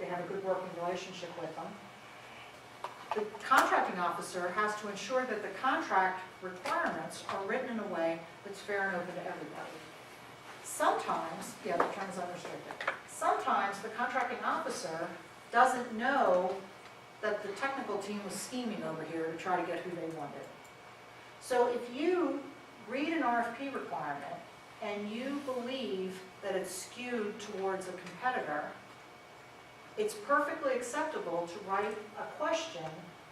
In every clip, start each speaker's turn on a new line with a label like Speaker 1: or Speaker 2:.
Speaker 1: they have a good working relationship with them. The contracting officer has to ensure that the contract requirements are written in a way that's fair and open to everybody. Sometimes, yeah, the term is unrestricted. Sometimes the contracting officer doesn't know that the technical team was scheming over here to try to get who they wanted. So if you read an RFP requirement and you believe that it's skewed towards a competitor, it's perfectly acceptable to write a question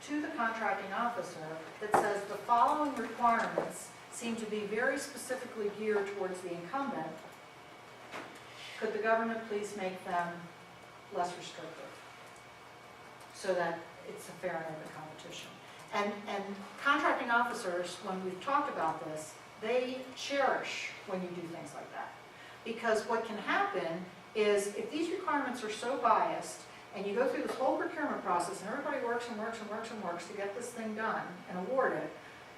Speaker 1: to the contracting officer that says the following requirements seem to be very specifically geared towards the incumbent. Could the government please make them less restrictive so that it's a fair and open competition? And contracting officers, when we've talked about this, they cherish when you do things like that. Because what can happen is if these requirements are so biased and you go through this whole procurement process and everybody works and works and works and works to get this thing done and award it,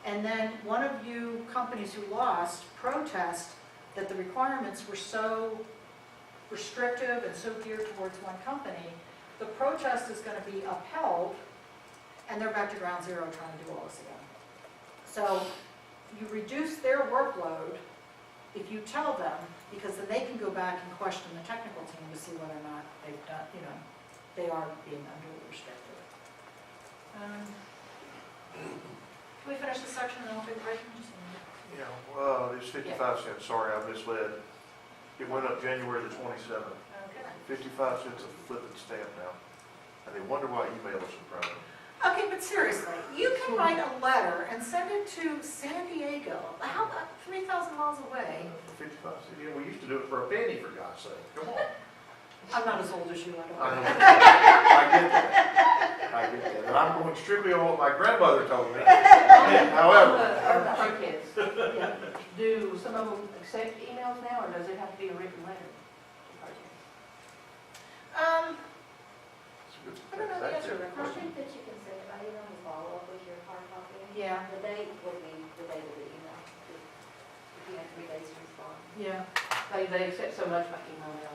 Speaker 1: and then one of you companies who lost protest that the requirements were so restrictive and so geared towards one company, the protest is going to be upheld and they're back to ground zero trying to do all this again. So you reduce their workload if you tell them, because then they can go back and question the technical team to see whether or not they've done, they are being unduly restricted. Can we finish this section and then we'll take a break?
Speaker 2: Yeah, well, it's 55 cents. Sorry, I misled. It went up January the 27th.
Speaker 1: Okay.
Speaker 2: 55 cents a flipping stamp now. And they wonder why email is so proud.
Speaker 1: Okay, but seriously, you can write a letter and send it to San Diego. How about 3,000 miles away?
Speaker 2: 55 cents. Yeah, we used to do it for a penny, for God's sake. Come on.
Speaker 1: I'm not as old as you, I don't know.
Speaker 2: I get that. I get that. And I'm going strictly on what my grandmother told me. However.
Speaker 3: Our kids,
Speaker 1: Yeah.
Speaker 3: do some of them accept emails now, or does it have to be a written letter?
Speaker 1: I don't know the answer to that
Speaker 4: I
Speaker 1: question.
Speaker 4: think that you can send it by email and follow up with your hard copy.
Speaker 1: Yeah,
Speaker 4: The date would be the date of the email, if you have 3 days to respond.
Speaker 1: yeah.
Speaker 3: They accept so much by email now.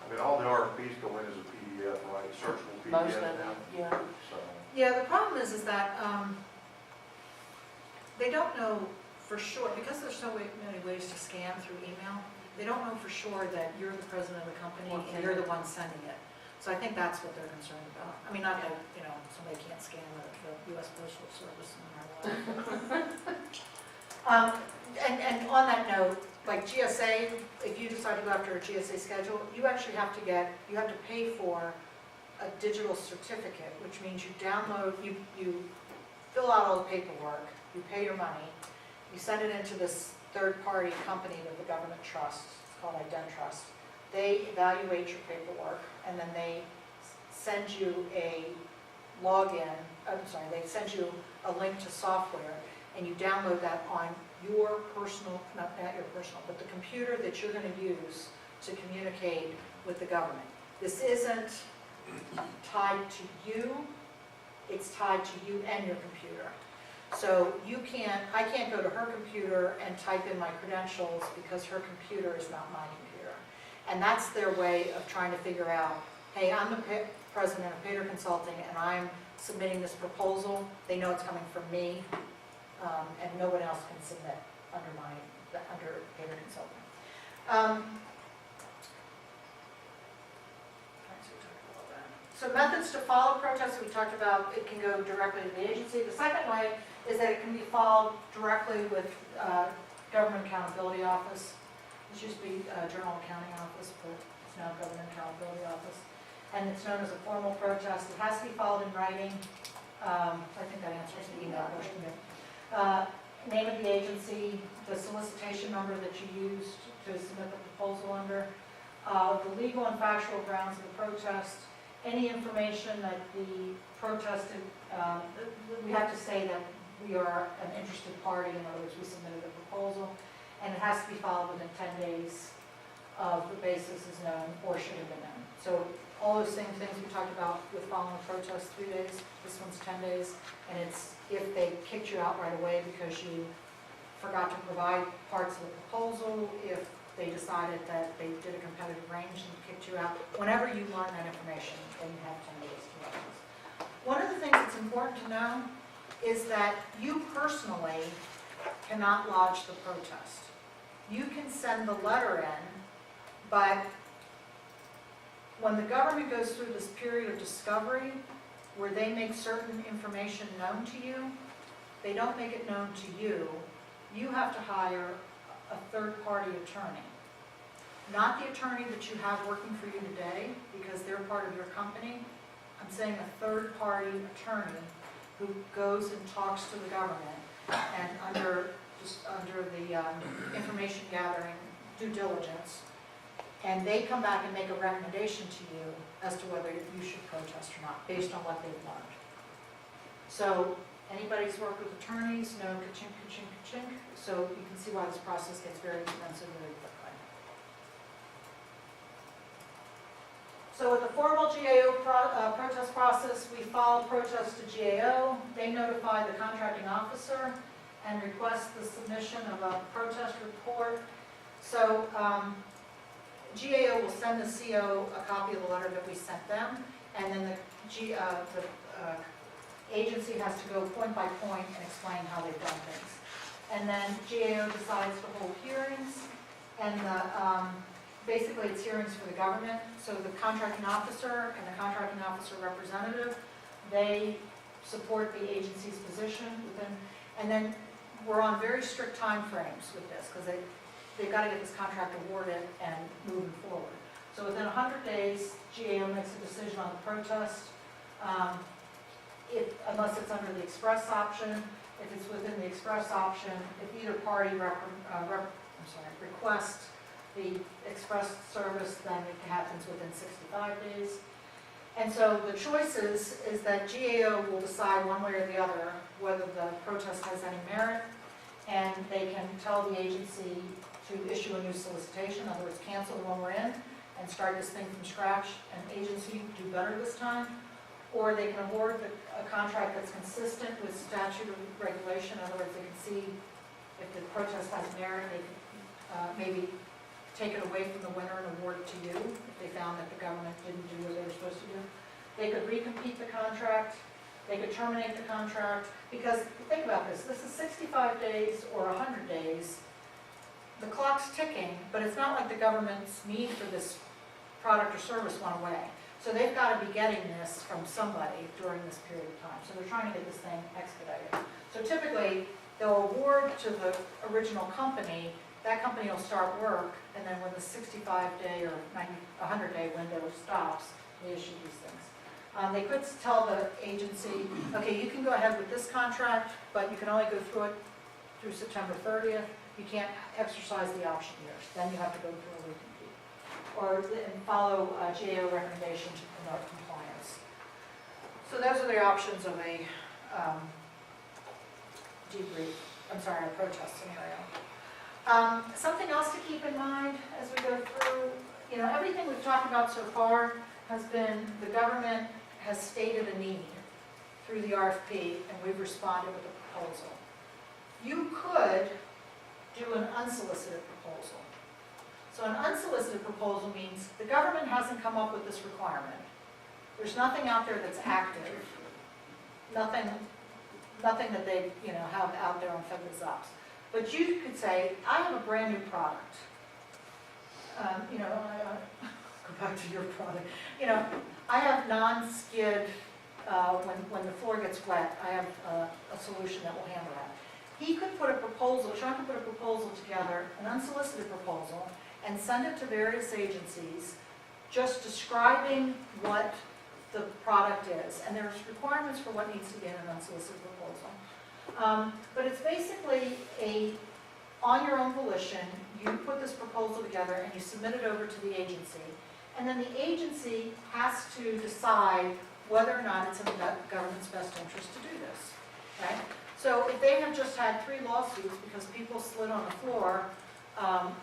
Speaker 2: I mean, all the RFPs go in as a PDF, right? Searchable
Speaker 3: Most
Speaker 2: PDF
Speaker 3: of
Speaker 2: now.
Speaker 3: them, yeah.
Speaker 2: So,
Speaker 1: Yeah, the problem is that they don't know for sure, because there's so many ways to scam through email, they don't know for sure that you're the president of the company and you're the one sending it. So I think that's what they're concerned about. I mean, not that, somebody can't scam the U.S. Postal Service and and on that note, like GSA, if you decide to go after a GSA schedule, you actually have to pay for a digital certificate, which means you download, you fill out all the paperwork, you pay your money, you send it into this third-party company that the government trusts. It's called IdenTrust. They evaluate your paperwork, and then they send you a they send you a link to software, and you download that on your personal, not your personal, but the computer that you're going to use to communicate with the government. This isn't tied to you, it's tied to you and your computer. So I can't go to her computer and type in my credentials because her computer is not my computer. And that's their way of trying to figure out, hey, I'm the president of Pater Consulting and I'm submitting this proposal. They know it's coming from me, and no one else can submit under Pater Consulting. So methods to follow protests, we talked about, it can go directly to the agency. The second way is that it can be followed directly with Government Accountability Office. This used to be Journal Accounting Office, but it's now Government Accountability Office. And it's known as a formal protest. It has to be followed in writing. I think that answers the email question. Name of the agency, the solicitation number that you used to submit the proposal under, the legal and factual grounds of the protest, any information that the protested, we have to say that we are an interested party, in other words, we submitted a proposal, and it has to be followed within 10 days of the basis is known or should have been known. So all those same things we talked about with following a protest, 3 days, this one's 10 days, and it's if they kicked you out right away because you forgot to provide parts of the proposal, if they decided that they did a competitive range and kicked you out. Whenever you learn that information, then you have 10 days to notice. One of the things that's important to know is that you personally cannot lodge the protest. You can send the letter in, but when the government goes through this period of discovery where they make certain information known to you, they don't make it known to you. You have to hire a third-party attorney. Not the attorney that you have working for you today, because they're part of your company. I'm saying a third-party attorney who goes and talks to the government and under the information gathering due diligence, and they come back and make a recommendation to you as to whether you should protest or not, based on what they've learned. So anybody who's worked with attorneys know ka-chink, ka-chink, ka-chink, so you can see why this process gets very expensive very quickly. So with the formal GAO protest process, we file protest to GAO. They notify the contracting officer and request the submission of a protest report. So GAO will send the CO a copy of the letter that we sent them, and then the agency has to go point by point and explain how they've done things. And then GAO decides to hold hearings, and basically it's hearings for the government. So the contracting officer and the contracting officer representative, they support the agency's position within, and then we're on very strict time frames with this, because they've got to get this contract awarded and moving forward. So within 100 days, GAO makes a decision on the protest, unless it's under the express option. If it's within the express option, if either party requests the express service, then it happens within 65 days. And so the choice is that GAO will decide one way or the other whether the protest has any merit, and they can tell the agency to issue a new solicitation, in other words, cancel the one we're in and start this thing from scratch, and agency do better this time, or they can award a contract that's consistent with statute of regulation. In other words, they can see if the protest has merit, they can maybe take it away from the winner and award it to you if they found that the government didn't do what they were supposed to do. They could recompete the contract, they could terminate the contract, because think about this is 65 days or 100 days. The clock's ticking, but it's not like the government's need for this product or service went away. So they've got to be getting this from somebody during this period of time. So they're trying to get this thing expedited. So typically, they'll award to the original company. That company will start work, and then when the 65-day or 100-day window stops, they issue these things. They could tell the agency, okay, you can go ahead with this contract, but you can only go through it through September 30th. You can't exercise the option years. Then you have to go through a recompete. Or follow GAO recommendation to promote compliance. So those are the options of a a protest scenario. Something else to keep in mind as we go through, everything we've talked about so far has been the government has stated a need through the RFP, and we've responded with a proposal. You could do an unsolicited proposal. So an unsolicited proposal means the government hasn't come up with this requirement. There's nothing out there that's active, nothing that they have out there on February's ops. But you could say, I have a brand new product. Go back to your product. I have non-skid, when the floor gets wet, I have a solution that will handle that. He could put a proposal, Sean could put a proposal together, an unsolicited proposal, and send it to various agencies, just describing what the product is. And there's requirements for what needs to be in an unsolicited proposal. But it's basically on your own volition, you put this proposal together and you submit it over to the agency. And then the agency has to decide whether or not it's in the government's best interest to do this. Okay? So if they have just had 3 lawsuits because people slid on the floor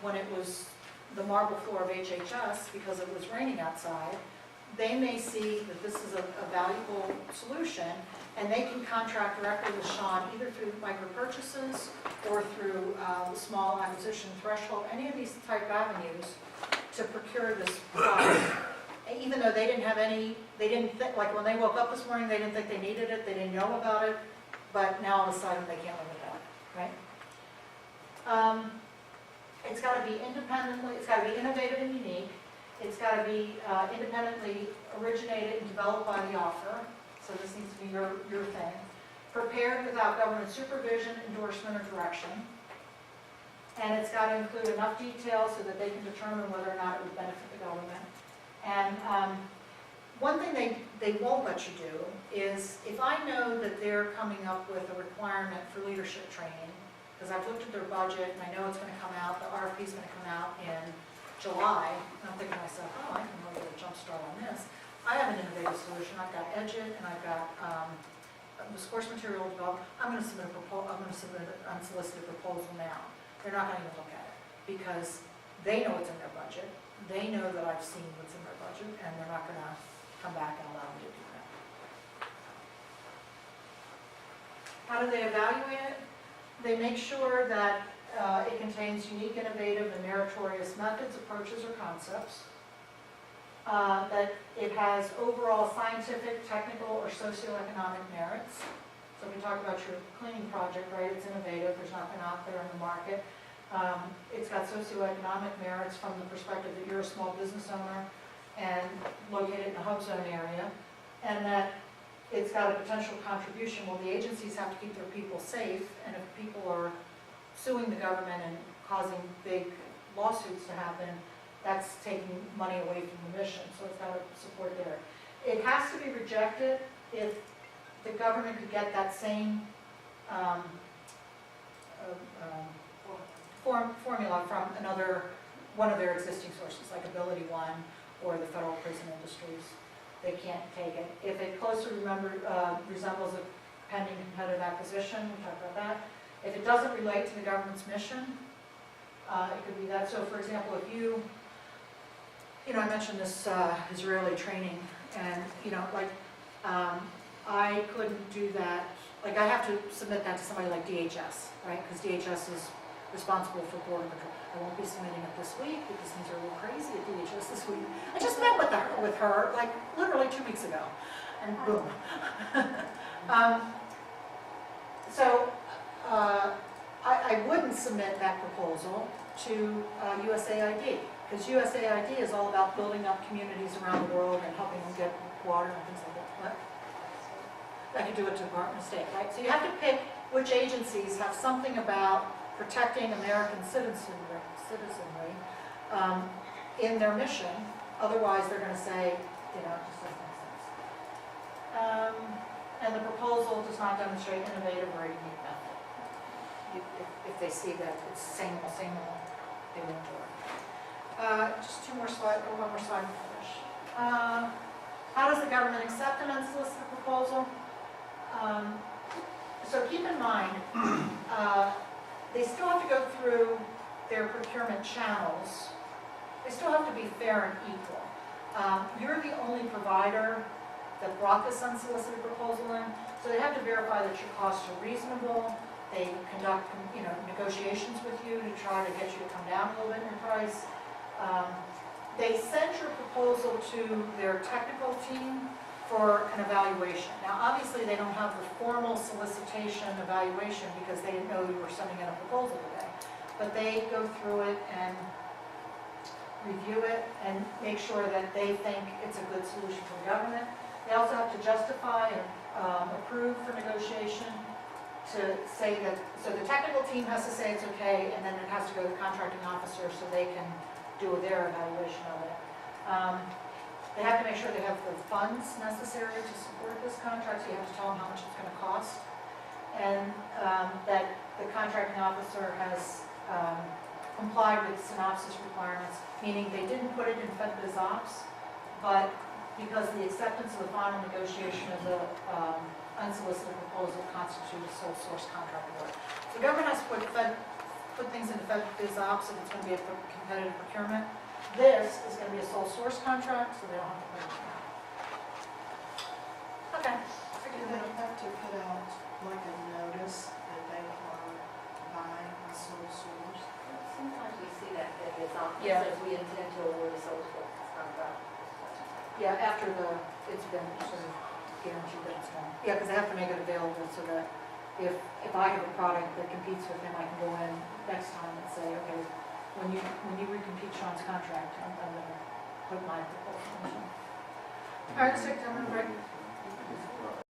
Speaker 1: when it was the marble floor of HHS because it was raining outside, they may see that this is a valuable solution, and they can contract directly with Sean, either through micro purchases or through the small acquisition threshold, any of these type avenues to procure this product. Even though they didn't have any, they didn't think, like when they woke up this morning, they didn't think they needed it, they didn't know about it, but now all of a sudden they can't live without it, right? It's got to be independently, it's got to be innovative and unique. It's got to be independently originated and developed by the author. So this needs to be your thing. Prepared without government supervision, endorsement, or direction. And it's got to include enough detail so that they can determine whether or not it would benefit the government. And one thing they won't let you do is, if I know that they're coming up with a requirement for leadership training, because I've looked at their budget and I know it's going to come out, the RFP is going to come out in July, and I'm thinking to myself, oh, I can really get a jump start on this. I have an innovative solution. I've got Edgit and I've got this course material developed. I'm going to submit an unsolicited proposal now. They're not going to even look at it because they know what's in their budget. They know that I've seen what's in their budget, and they're not going to come back and allow me to do that. How do they evaluate it? They make sure that it contains unique, innovative, and meritorious methods, approaches, or concepts. That it has overall scientific, technical, or socioeconomic merits. So we talk about your cleaning project, right? It's innovative. There's nothing out there in the market. It's got socioeconomic merits from the perspective that you're a small business owner and located in a hub zone area, and that it's got a potential contribution. Well, the agencies have to keep their people safe, and if people are suing the government and causing big lawsuits to happen, that's taking money away from the mission, so it's got to support there. It has to be rejected if the government could get that same formula from one of their existing sources, like Ability One or the Federal Prison Industries. They can't take it. If it closely resembles a pending competitive acquisition, we talked about that. If it doesn't relate to the government's mission, it could be that. So for example, if you I mentioned this Israeli training, and I couldn't do that. Like I have to submit that to somebody like DHS, right? Because DHS is responsible for border control. I won't be submitting it this week because things are a little crazy at DHS this week. I just met with her like literally 2 weeks ago, and boom. I wouldn't submit that proposal to USAID, because USAID is all about building up communities around the world and helping them get water and things like that. What? I could do it to Department of State, right? So you have to pick which agencies have something about protecting American citizenry in their mission. Otherwise, they're going to say, it just doesn't make sense. And the proposal does not demonstrate innovative or unique method. If they see that it's same old, they won't do it. Just one more slide to finish. How does the government accept an unsolicited proposal? So keep in mind, they still have to go through their procurement channels. They still have to be fair and equal. You're the only provider that brought this unsolicited proposal in, so they have to verify that your costs are reasonable. They conduct, negotiations with you to try to get you to come down a little bit in your price. They send your proposal to their technical team for an evaluation. Now, obviously, they don't have the formal solicitation evaluation because they didn't know you were sending in a proposal today. But they go through it and review it and make sure that they think it's a good solution for the government. They also have to justify and approve for negotiation to say that, so the technical team has to say it's okay, and then it has to go to the contracting officer so they can do their evaluation of it. They have to make sure they have the funds necessary to support this contract, so you have to tell them how much it's going to cost. And that the contracting officer has complied with synopsis requirements, meaning they didn't put it in Fed Biz Ops, but because the acceptance of the final negotiation of the unsolicited proposal constitutes a sole source contract award. So the government has to put things into Fed Biz Ops if it's going to be a competitive procurement. This is going to be a sole source contract, so they don't have to put it in. Okay.
Speaker 5: Do they have to put out like a notice that they are buying a sole source?
Speaker 4: Sometimes we see that, it's on, it
Speaker 1: Yeah.
Speaker 4: says we intend to award a sole source contract.
Speaker 1: Yeah, after it's been sort of guaranteed that it's done. Yeah, because they have to make it available so that if I have a product that competes with him, I can go in next time and say, okay, when you recompete Sean's contract, I'm gonna put my proposal in. All right, let's take a break.